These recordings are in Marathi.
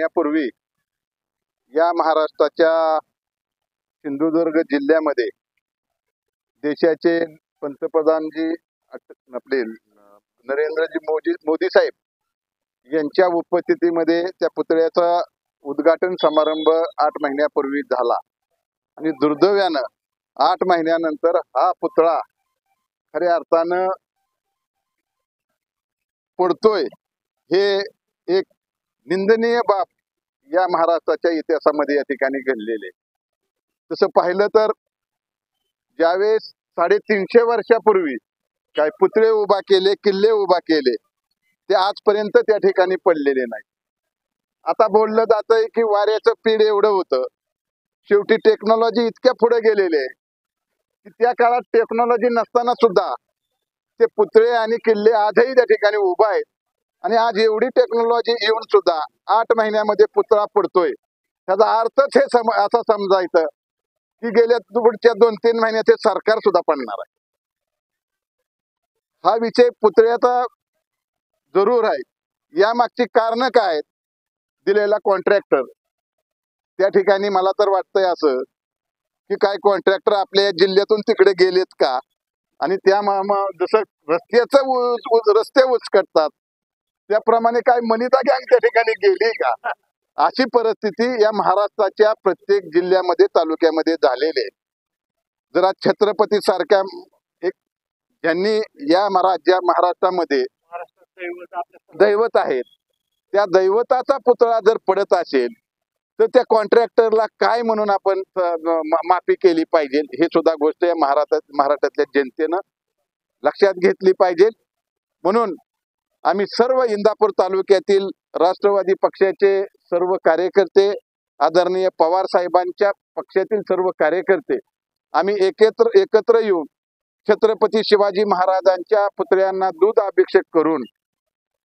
महिन्यापूर्वी या महाराष्ट्राच्या सिंधुदुर्ग जिल्ह्यामध्ये देशाचे पंतप्रधान आपले नरेंद्रजी मोदी साहेब यांच्या उपस्थितीमध्ये त्या पुतळ्याचा उद्घाटन समारंभ 8 महिन्यापूर्वी झाला आणि दुर्दैवानं 8 महिन्यानंतर हा पुतळा खऱ्या अर्थानं पडतोय हे एक निंदनीय बाब या महाराष्ट्राच्या इतिहासामध्ये या ठिकाणी घडलेले। तसं पाहिलं तर ज्यावेळेस 350 वर्षापूर्वी काय पुतळे उभा केले, किल्ले उभा केले, ते आजपर्यंत त्या ठिकाणी पडलेले नाही। आता बोललं जातंय की वाऱ्याचं पीड एवढं होतं, शेवटी टेक्नॉलॉजी इतक्या पुढे गेलेली आहे की त्या काळात टेक्नॉलॉजी नसताना सुद्धा ते पुतळे आणि किल्ले आजही त्या ठिकाणी उभा आहेत आणि आज एवढी टेक्नॉलॉजी येऊन सुद्धा 8 महिन्यामध्ये पुतळा पडतोय। त्याचा अर्थच हे असा समजायचं की गेल्या पुढच्या 2-3 महिन्यात हे सरकार सुद्धा पडणार आहे। हा विषय पुतळ्याचा जरूर आहे, या मागची कारण काय? दिलेला कॉन्ट्रॅक्टर त्या ठिकाणी मला तर वाटतंय असं की काय कॉन्ट्रॅक्टर आपल्या जिल्ह्यातून तिकडे गेलेत का आणि त्या जसं रस्ते उचकटतात त्याप्रमाणे काय मनिता गँग त्या ठिकाणी गेली का, अशी परिस्थिती या महाराष्ट्राच्या प्रत्येक जिल्ह्यामध्ये तालुक्यामध्ये झालेली आहे। जरा छत्रपती सारख्या एक ज्यांनी या महाराष्ट्रामध्ये दैवत आहेत, त्या दैवताचा पुतळा जर पडत असेल तर त्या कॉन्ट्रॅक्टरला काय म्हणून आपण माफी केली पाहिजे हे सुद्धा गोष्ट या महाराष्ट्रातल्या जनतेनं लक्षात घेतली पाहिजे। म्हणून आम्ही सर्व इंदापूर तालुक्यातील राष्ट्रवादी पक्षाचे सर्व कार्यकर्ते, आदरणीय पवार साहेबांच्या पक्षातील सर्व कार्यकर्ते आम्ही एकत्र येऊन छत्रपती शिवाजी महाराजांच्या पुतळ्यांना दूध अभिषेक करून,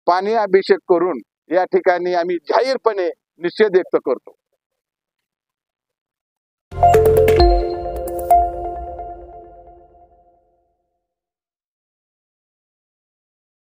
पाणी अभिषेक करून या ठिकाणी आम्ही जाहीरपणे निषेध व्यक्त करतो।